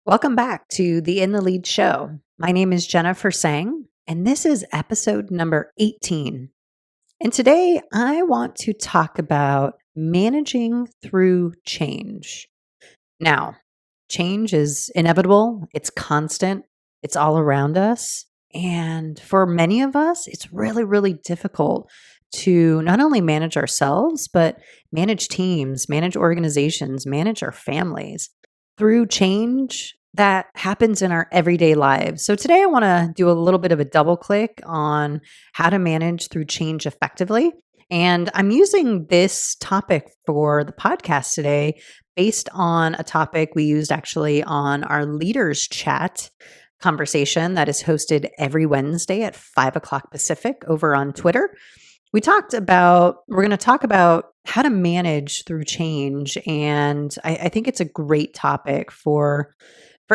Welcome back to the In the Lead show. My name is Jennifer Tsang, and this is episode number 18. And today I want to talk about managing through change. Now, change is inevitable, it's constant, it's all around us. And for many of us, it's really, really difficult to not only manage ourselves, but manage teams, manage organizations, manage our families through change that happens in our everyday lives. So today I want to do a little bit of a double click on how to manage through change effectively. And I'm using this topic for the podcast today based on a topic we used actually on our leaders chat conversation that is hosted every Wednesday at 5 o'clock Pacific over on Twitter. We're going to talk about how to manage through change. And I think it's a great topic for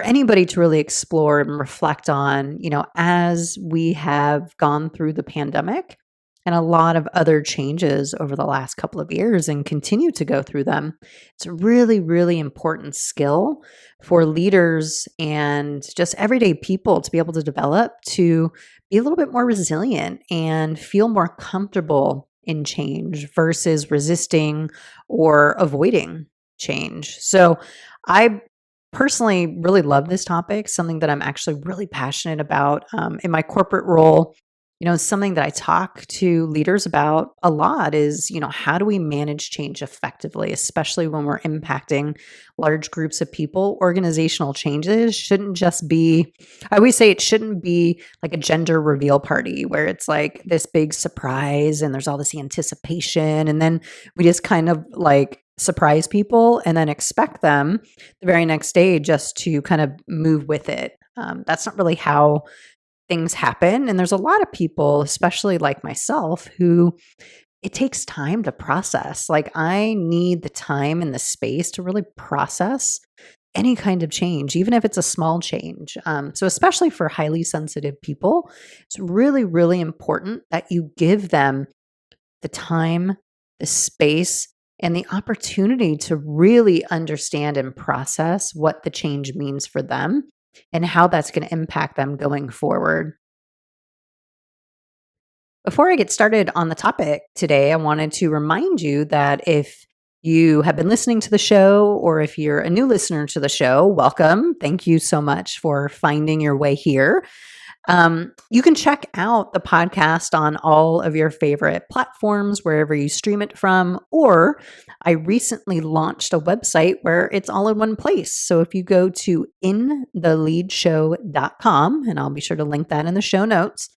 anybody to really explore and reflect on, as we have gone through the pandemic and a lot of other changes over the last couple of years and continue to go through them. It's a really, really important skill for leaders and just everyday people to be able to develop to be a little bit more resilient and feel more comfortable in change versus resisting or avoiding change. So I personally really love this topic, something that I'm actually really passionate about in my corporate role. Something that I talk to leaders about a lot is, how do we manage change effectively, especially when we're impacting large groups of people? Organizational changes shouldn't just be, I always say it shouldn't be like a gender reveal party where it's like this big surprise and there's all this anticipation. And then we just kind of like surprise people and then expect them the very next day just to kind of move with it. That's not really how things happen. And there's a lot of people, especially like myself, who it takes time to process. Like I need the time and the space to really process any kind of change, even if it's a small change. So especially for highly sensitive people, it's really, really important that you give them the time, the space, and the opportunity to really understand and process what the change means for them and how that's going to impact them going forward. Before I get started on the topic today, I wanted to remind you that if you have been listening to the show or if you're a new listener to the show, welcome. Thank you so much for finding your way here. You can check out the podcast on all of your favorite platforms, wherever you stream it from, or I recently launched a website where it's all in one place. So if you go to intheleadshow.com, and I'll be sure to link that in the show notes,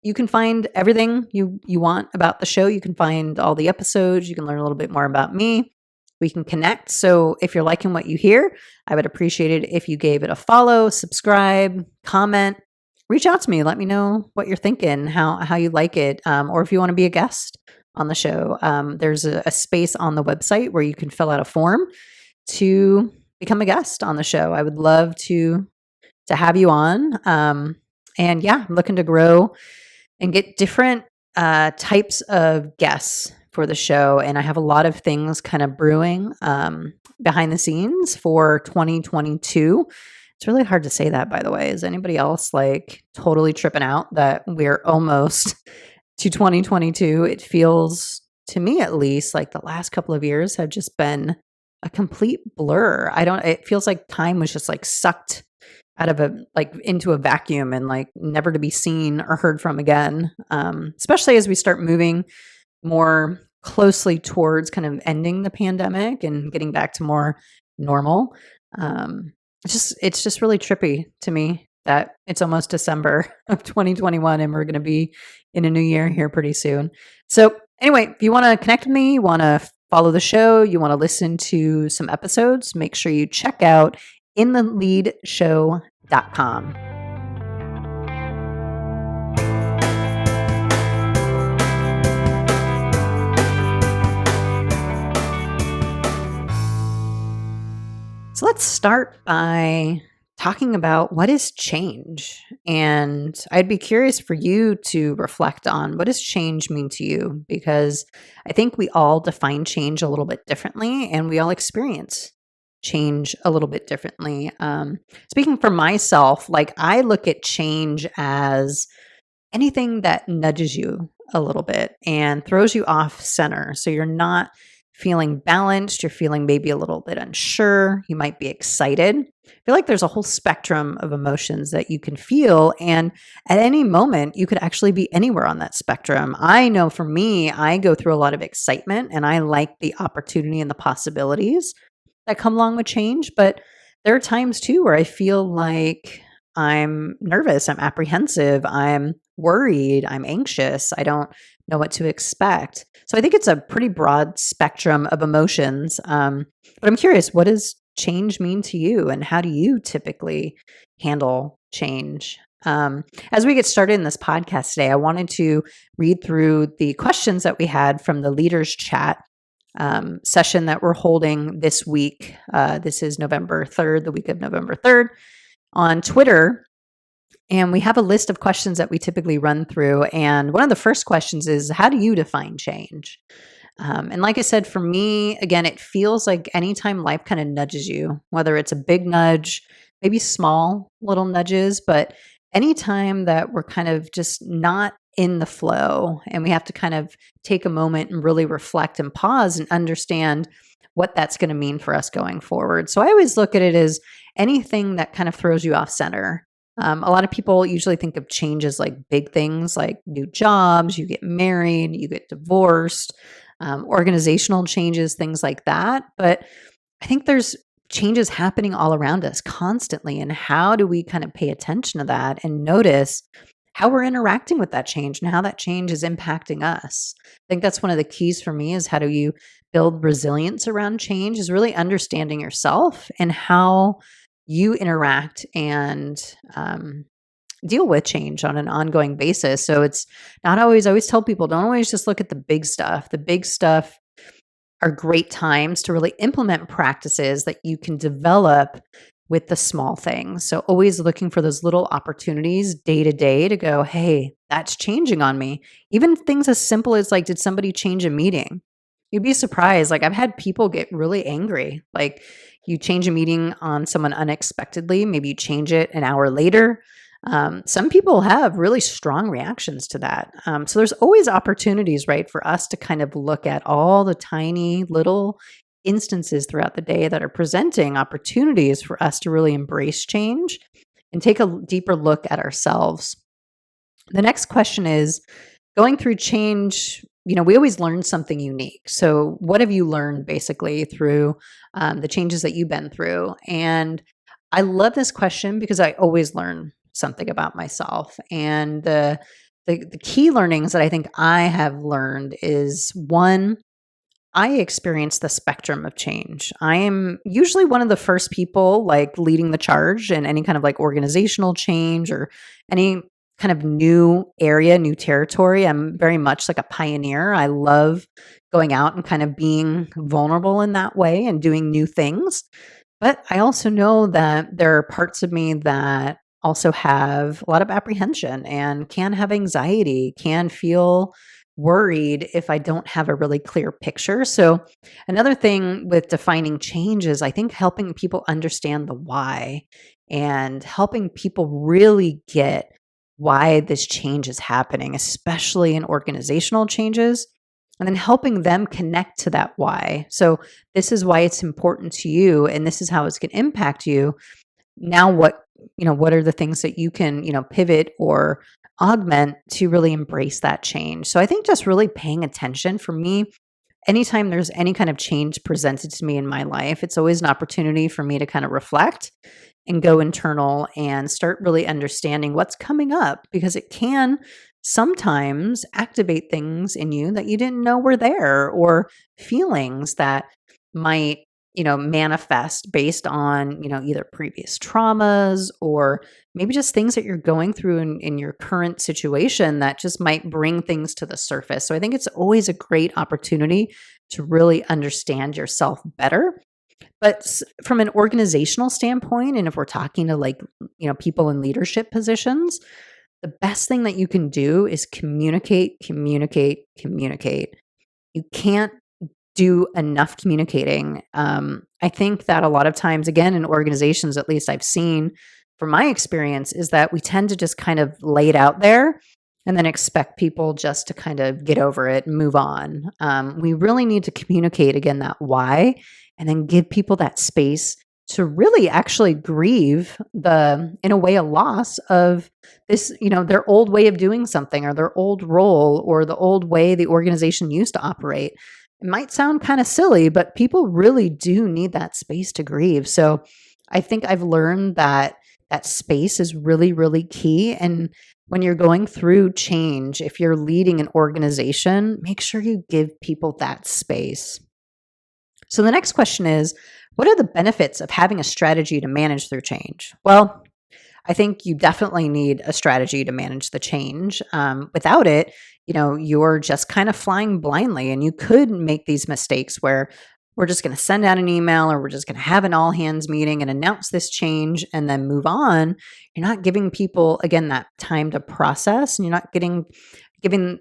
you can find everything you want about the show. You can find all the episodes. You can learn a little bit more about me. We can connect. So if you're liking what you hear, I would appreciate it if you gave it a follow, subscribe, comment. Reach out to me. Let me know what you're thinking, how you like it, or if you want to be a guest on the show. There's a space on the website where you can fill out a form to become a guest on the show. I would love to have you on. And yeah, I'm looking to grow and get different types of guests for the show. And I have a lot of things kind of brewing behind the scenes for 2022. It's really hard to say that, by the way. Is anybody else like totally tripping out that we're almost to 2022? It feels, to me at least, like the last couple of years have just been a complete blur. It feels like time was just like sucked out of into a vacuum and like never to be seen or heard from again. Especially as we start moving more closely towards kind of ending the pandemic and getting back to more normal. It's just really trippy to me that it's almost December of 2021 and we're going to be in a new year here pretty soon. So anyway, if you want to connect with me, you want to follow the show, you want to listen to some episodes, make sure you check out intheleadshow.com. So let's start by talking about what is change. And I'd be curious for you to reflect on what does change mean to you? Because I think we all define change a little bit differently and we all experience change a little bit differently. Speaking for myself, like I look at change as anything that nudges you a little bit and throws you off center. So you're not feeling balanced, you're feeling maybe a little bit unsure, you might be excited. I feel like there's a whole spectrum of emotions that you can feel. And at any moment, you could actually be anywhere on that spectrum. I know for me, I go through a lot of excitement and I like the opportunity and the possibilities that come along with change. But there are times too where I feel like I'm nervous, I'm apprehensive, I'm worried, I'm anxious, I don't know what to expect. So I think it's a pretty broad spectrum of emotions. But I'm curious, what does change mean to you, and how do you typically handle change? As we get started in this podcast today, I wanted to read through the questions that we had from the leaders chat session that we're holding this week. This is November 3rd, the week of November 3rd on Twitter. And we have a list of questions that we typically run through. And one of the first questions is, how do you define change? And like I said, for me, again, it feels like anytime life kind of nudges you, whether it's a big nudge, maybe small little nudges, but anytime that we're kind of just not in the flow and we have to kind of take a moment and really reflect and pause and understand what that's going to mean for us going forward. So I always look at it as anything that kind of throws you off center. A lot of people usually think of change as like big things like new jobs, you get married, you get divorced, organizational changes, things like that. But I think there's changes happening all around us constantly. And how do we kind of pay attention to that and notice how we're interacting with that change and how that change is impacting us? I think that's one of the keys for me, is how do you build resilience around change, is really understanding yourself and how you interact and deal with change on an ongoing basis. So it's not always, I always tell people, don't always just look at the big stuff. The big stuff are great times to really implement practices that you can develop with the small things. So always looking for those little opportunities day to day to go, hey, that's changing on me. Even things as simple as like, did somebody change a meeting? You'd be surprised. Like I've had people get really angry. Like you change a meeting on someone unexpectedly, maybe you change it an hour later. Some people have really strong reactions to that. So there's always opportunities, right, for us to kind of look at all the tiny little instances throughout the day that are presenting opportunities for us to really embrace change and take a deeper look at ourselves. The next question is, going through change, we always learn something unique. So what have you learned basically through the changes that you've been through? And I love this question because I always learn something about myself. And the key learnings that I think I have learned is, one, I experience the spectrum of change. I am usually one of the first people like leading the charge in any kind of like organizational change or any kind of new area, new territory. I'm very much like a pioneer. I love going out and kind of being vulnerable in that way and doing new things. But I also know that there are parts of me that also have a lot of apprehension and can have anxiety, can feel worried if I don't have a really clear picture. So another thing with defining change is, I think, helping people understand the why and helping people really get why this change is happening, especially in organizational changes, and then helping them connect to that why. So this is why it's important to you, and this is how it's going to impact you. Now, what are the things that you can, pivot or augment to really embrace that change? So I think just really paying attention for me, anytime there's any kind of change presented to me in my life, it's always an opportunity for me to kind of reflect and go internal and start really understanding what's coming up, because it can sometimes activate things in you that you didn't know were there, or feelings that might, manifest based on, either previous traumas or maybe just things that you're going through in your current situation that just might bring things to the surface. So I think it's always a great opportunity to really understand yourself better. But from an organizational standpoint, and if we're talking to like, people in leadership positions, the best thing that you can do is communicate, communicate, communicate. You can't do enough communicating. I think that a lot of times, again, in organizations, at least I've seen from my experience, is that we tend to just kind of lay it out there and then expect people just to kind of get over it and move on. We really need to communicate, again, that why, and then give people that space to really actually grieve in a way, a loss of this, their old way of doing something or their old role or the old way the organization used to operate. It might sound kind of silly, but people really do need that space to grieve. So I think I've learned that space is really, really key. And when you're going through change, if you're leading an organization, make sure you give people that space. So the next question is, what are the benefits of having a strategy to manage through change? Well, I think you definitely need a strategy to manage the change. Without it, you're just kind of flying blindly, and you could make these mistakes where we're just going to send out an email or we're just going to have an all hands meeting and announce this change and then move on. You're not giving people, again, that time to process, and you're not giving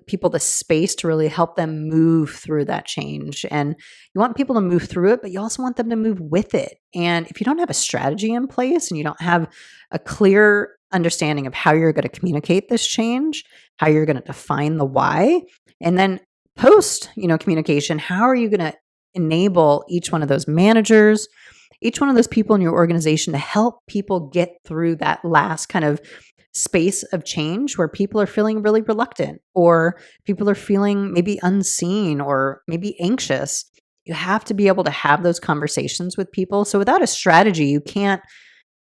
people the space to really help them move through that change. And you want people to move through it, but you also want them to move with it. And if you don't have a strategy in place and you don't have a clear understanding of how you're going to communicate this change, how you're going to define the why, and then post, communication, how are you going to enable each one of those managers, each one of those people in your organization to help people get through that last kind of space of change where people are feeling really reluctant or people are feeling maybe unseen or maybe anxious. You have to be able to have those conversations with people. So without a strategy, you can't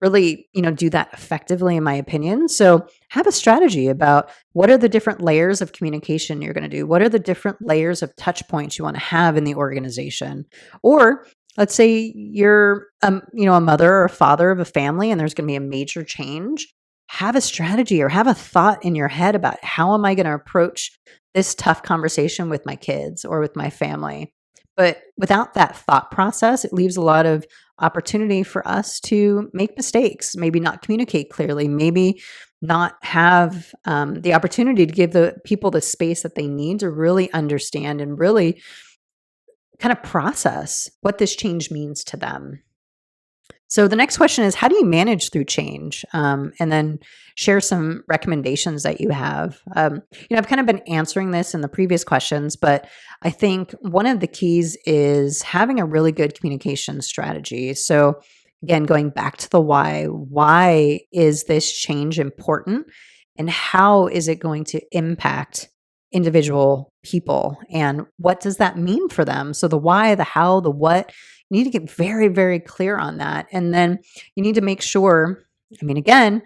really, do that effectively, in my opinion. So have a strategy about what are the different layers of communication you're going to do? What are the different layers of touch points you want to have in the organization? Or let's say you're, a mother or a father of a family and there's going to be a major change. Have a strategy or have a thought in your head about how am I going to approach this tough conversation with my kids or with my family. But without that thought process, it leaves a lot of opportunity for us to make mistakes, maybe not communicate clearly, maybe not have the opportunity to give the people the space that they need to really understand and really kind of process what this change means to them. So the next question is, how do you manage through change? And then share some recommendations that you have. I've kind of been answering this in the previous questions, but I think one of the keys is having a really good communication strategy. So again, going back to the why is this change important? And how is it going to impact individual people? And what does that mean for them? So the why, the how, the what, you need to get very, very clear on that. And then you need to make sure, again,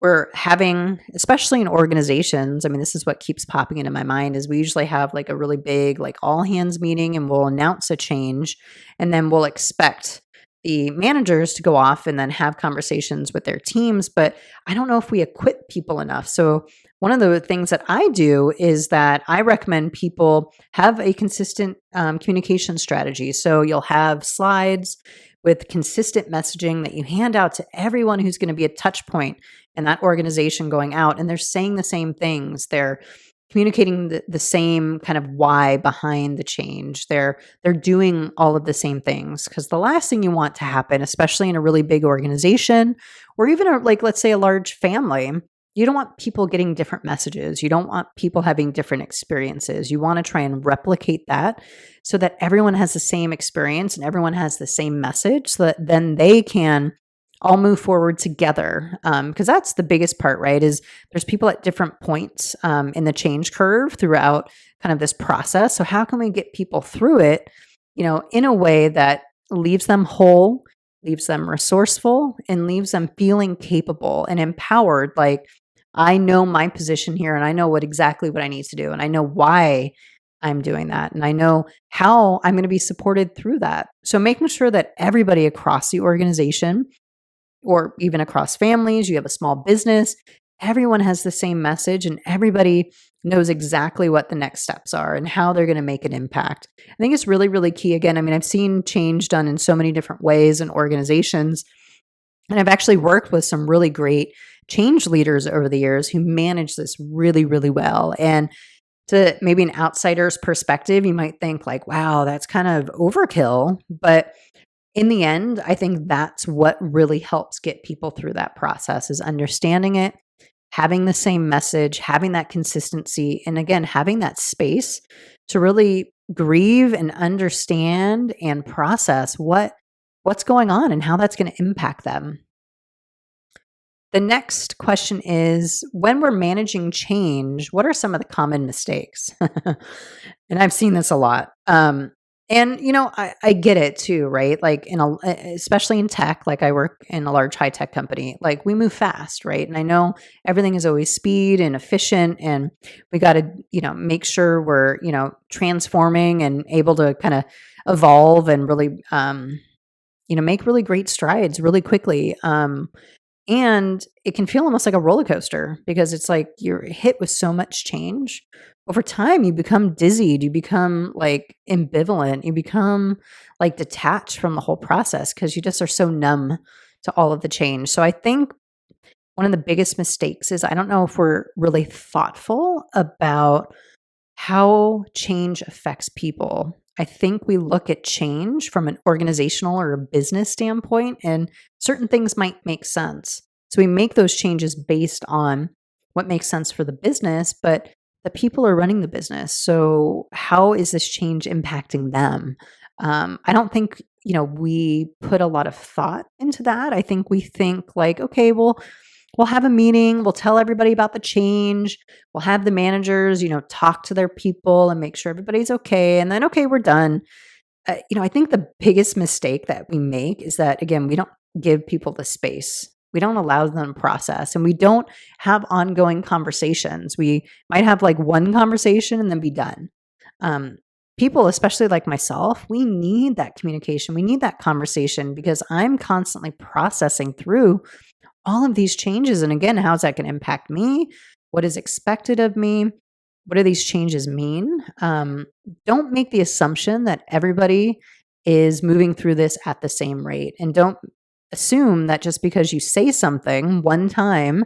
we're having, especially in organizations, this is what keeps popping into my mind, is we usually have like a really big, like all hands meeting and we'll announce a change and then we'll expect the managers to go off and then have conversations with their teams. But I don't know if we equip people enough. So one of the things that I do is that I recommend people have a consistent communication strategy. So you'll have slides with consistent messaging that you hand out to everyone who's going to be a touch point in that organization going out. And they're saying the same things. They're communicating the same kind of why behind the change. They're doing all of the same things, because the last thing you want to happen, especially in a really big organization or even let's say a large family, you don't want people getting different messages. You don't want people having different experiences. You want to try and replicate that so that everyone has the same experience and everyone has the same message, so that then they can all move forward together. Because that's the biggest part, right? Is there's people at different points in the change curve throughout kind of this process. So how can we get people through it, in a way that leaves them whole, leaves them resourceful, and leaves them feeling capable and empowered? Like, I know my position here and I know exactly what I need to do. And I know why I'm doing that. And I know how I'm going to be supported through that. So making sure that everybody across the organization, or even across families, you have a small business, everyone has the same message and everybody knows exactly what the next steps are and how they're going to make an impact. I think it's really, really key. Again, I've seen change done in so many different ways in organizations. And I've actually worked with some really great change leaders over the years who manage this really, really well. And to maybe an outsider's perspective, you might think like, wow, that's kind of overkill. But in the end, I think that's what really helps get people through that process is understanding it, having the same message, having that consistency, and again, having that space to really grieve and understand and process what's going on and how that's going to impact them. The next question is, when we're managing change, what are some of the common mistakes? And I've seen this a lot. And I get it too, right? Like especially in tech, like I work in a large high tech company, like we move fast, right? And I know everything is always speed and efficient, and we got to, make sure we're, transforming and able to kind of evolve and really, make really great strides really quickly. And it can feel almost like a roller coaster because it's like you're hit with so much change. Over time, you become dizzied, you become like ambivalent, you become like detached from the whole process because you just are so numb to all of the change. So I think one of the biggest mistakes is I don't know if we're really thoughtful about how change affects people. I think we look at change from an organizational or a business standpoint, and certain things might make sense. So we make those changes based on what makes sense for the business, but the people are running the business. So how is this change impacting them? I don't think, we put a lot of thought into that. I think we think like, okay, well, we'll have a meeting, we'll tell everybody about the change, we'll have the managers, talk to their people and make sure everybody's okay. And then, okay, we're done. I think the biggest mistake that we make is that, again, we don't give people the space. We don't allow them to process, and we don't have ongoing conversations. We might have like one conversation and then be done. People, especially like myself, we need that communication. We need that conversation because I'm constantly processing through all of these changes. And again, how's that going to impact me? What is expected of me? What do these changes mean? Don't make the assumption that everybody is moving through this at the same rate. And don't assume that just because you say something one time,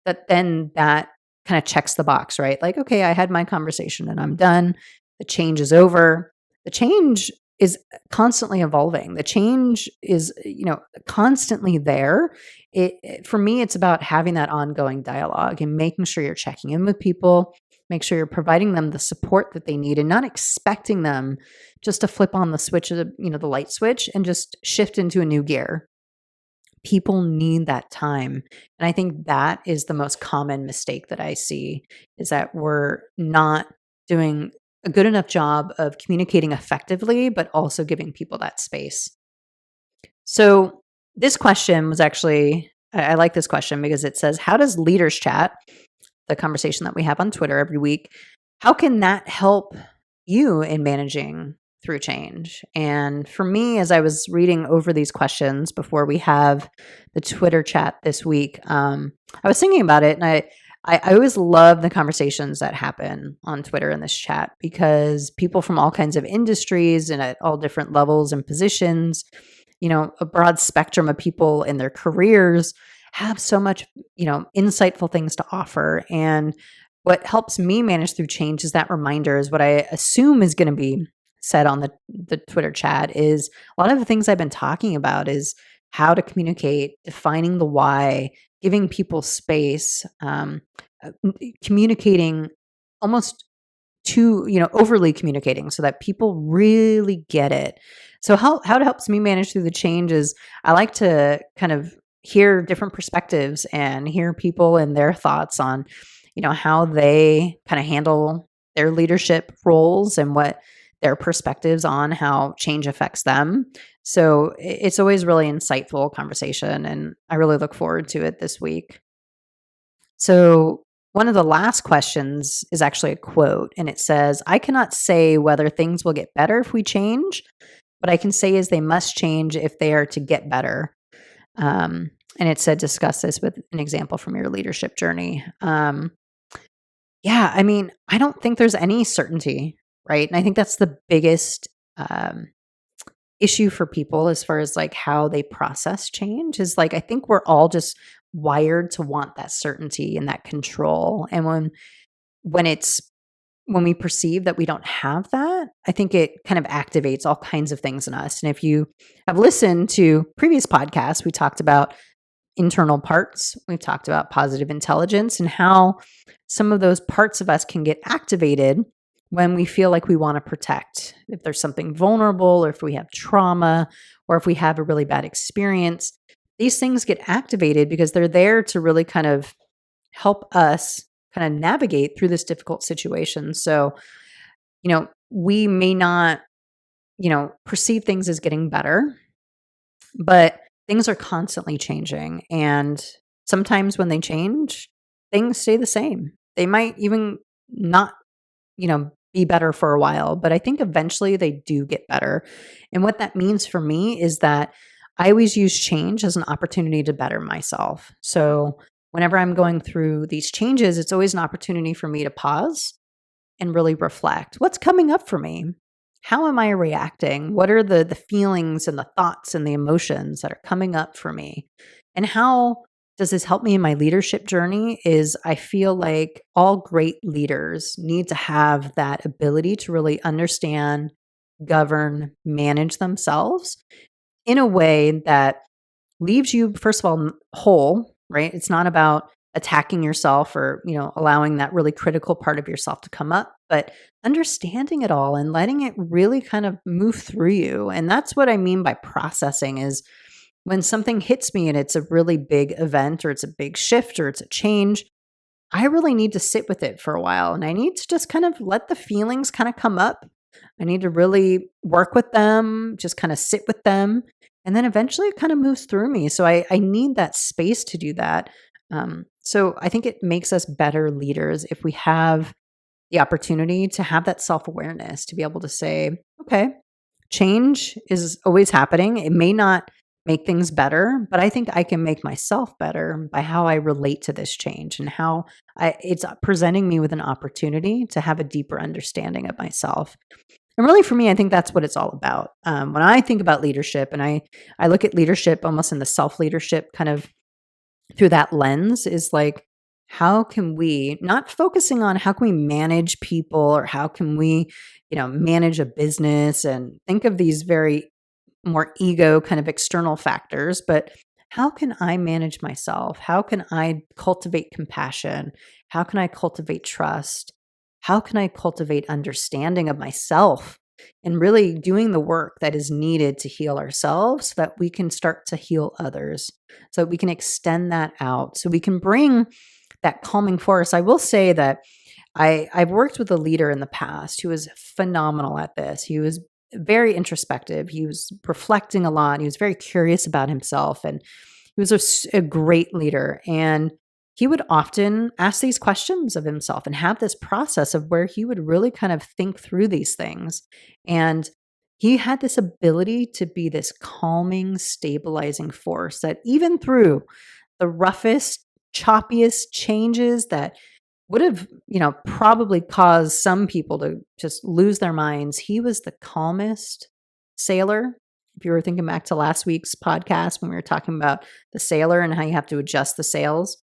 that then that kind of checks the box, right? Like, okay, I had my conversation and I'm done. The change is over. The change is constantly evolving. The change is, constantly there. For me, it's about having that ongoing dialogue and making sure you're checking in with people, make sure you're providing them the support that they need and not expecting them just to flip on the switch of the light switch and just shift into a new gear. People need that time. And I think that is the most common mistake that I see is that we're not doing a good enough job of communicating effectively, but also giving people that space. So this question was actually, I like this question because it says, how does leaders chat, the conversation that we have on Twitter every week, how can that help you in managing through change? And for me, as I was reading over these questions before we have the Twitter chat this week, I was thinking about it, and I always love the conversations that happen on Twitter in this chat because people from all kinds of industries and at all different levels and positions, a broad spectrum of people in their careers have so much, insightful things to offer. And what helps me manage through change is that reminder is what I assume is going to be said on the Twitter chat is a lot of the things I've been talking about is how to communicate, defining the why, giving people space, communicating almost too, overly communicating so that people really get it. So how it helps me manage through the change is I like to kind of hear different perspectives and hear people and their thoughts on, how they kind of handle their leadership roles and what their perspectives on how change affects them. So it's always really insightful conversation, and I really look forward to it this week. So one of the last questions is actually a quote, and it says, I cannot say whether things will get better if we change. What I can say is they must change if they are to get better. And it said, discuss this with an example from your leadership journey. I mean, I don't think there's any certainty, right? And I think that's the biggest issue for people as far as like how they process change is like, I think we're all just wired to want that certainty and that control. And when it's when we perceive that we don't have that, I think it kind of activates all kinds of things in us. And if you have listened to previous podcasts, we talked about internal parts. We've talked about positive intelligence and how some of those parts of us can get activated when we feel like we want to protect. If there's something vulnerable, or if we have trauma, or if we have a really bad experience, these things get activated because they're there to really kind of help us kind of navigate through this difficult situation. So, we may not, perceive things as getting better, but things are constantly changing. And sometimes when they change, things stay the same. They might even not, be better for a while, but I think eventually they do get better. And what that means for me is that I always use change as an opportunity to better myself. So whenever I'm going through these changes, it's always an opportunity for me to pause and really reflect. What's coming up for me? How am I reacting? What are the feelings and the thoughts and the emotions that are coming up for me? And how does this help me in my leadership journey? Is I feel like all great leaders need to have that ability to really understand, govern, manage themselves in a way that leaves you, first of all, whole, right? It's not about attacking yourself or, allowing that really critical part of yourself to come up, but understanding it all and letting it really kind of move through you. And that's what I mean by processing is when something hits me and it's a really big event or it's a big shift or it's a change, I really need to sit with it for a while. And I need to just kind of let the feelings kind of come up. I need to really work with them, just kind of sit with them. And then eventually it kind of moves through me. So I need that space to do that. So I think it makes us better leaders if we have the opportunity to have that self-awareness, to be able to say, okay, change is always happening. It may not make things better, but I think I can make myself better by how I relate to this change and how it's presenting me with an opportunity to have a deeper understanding of myself. And really for me, I think that's what it's all about. When I think about leadership and I look at leadership almost in the self-leadership kind of through that lens is like, how can we, not focusing on how can we manage people or how can we, manage a business and think of these very more ego kind of external factors, but how can I manage myself? How can I cultivate compassion? How can I cultivate trust? How can I cultivate understanding of myself and really doing the work that is needed to heal ourselves so that we can start to heal others, so that we can extend that out, so we can bring that calming force. I will say that I've worked with a leader in the past who was phenomenal at this. He was very introspective. He was reflecting a lot. He was very curious about himself, and he was a great leader. And he would often ask these questions of himself and have this process of where he would really kind of think through these things. And he had this ability to be this calming, stabilizing force that even through the roughest, choppiest changes that would have, probably caused some people to just lose their minds, he was the calmest sailor. If you were thinking back to last week's podcast when we were talking about the sailor and how you have to adjust the sails,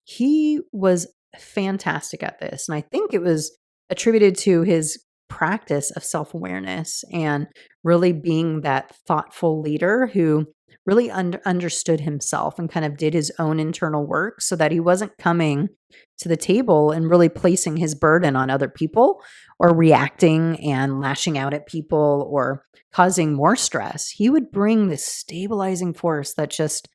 he was fantastic at this. And I think it was attributed to his practice of self-awareness and really being that thoughtful leader who really understood himself and kind of did his own internal work so that he wasn't coming to the table and really placing his burden on other people or reacting and lashing out at people or causing more stress. He would bring this stabilizing force that just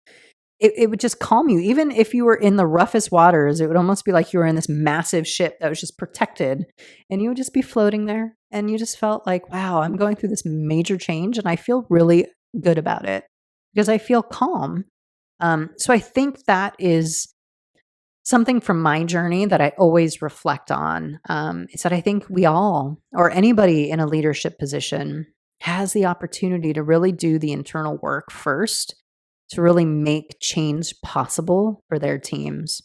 it would just calm you. Even if you were in the roughest waters, it would almost be like you were in this massive ship that was just protected and you would just be floating there. And you just felt like, wow, I'm going through this major change and I feel really good about it because I feel calm. So I think that is something from my journey that I always reflect on, is that I think we all, or anybody in a leadership position, has the opportunity to really do the internal work first to really make change possible for their teams.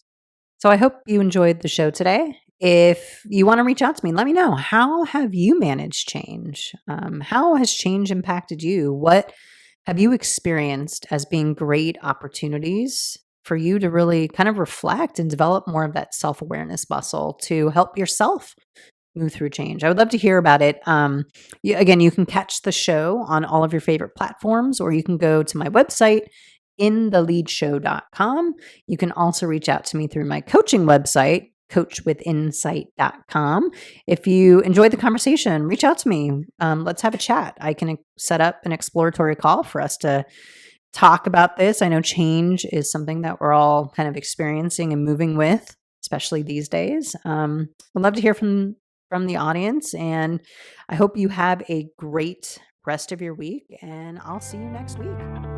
So I hope you enjoyed the show today. If you want to reach out to me, let me know. How have you managed change? How has change impacted you? What have you experienced as being great opportunities for you to really kind of reflect and develop more of that self-awareness muscle to help yourself move through change. I would love to hear about it. Again, you can catch the show on all of your favorite platforms, or you can go to my website, intheleadshow.com. You can also reach out to me through my coaching website, coachwithinsight.com. If you enjoyed the conversation, reach out to me. Let's have a chat. I can set up an exploratory call for us to talk about this. I know change is something that we're all kind of experiencing and moving with, especially these days. I'd love to hear from the audience, and I hope you have a great rest of your week, and I'll see you next week.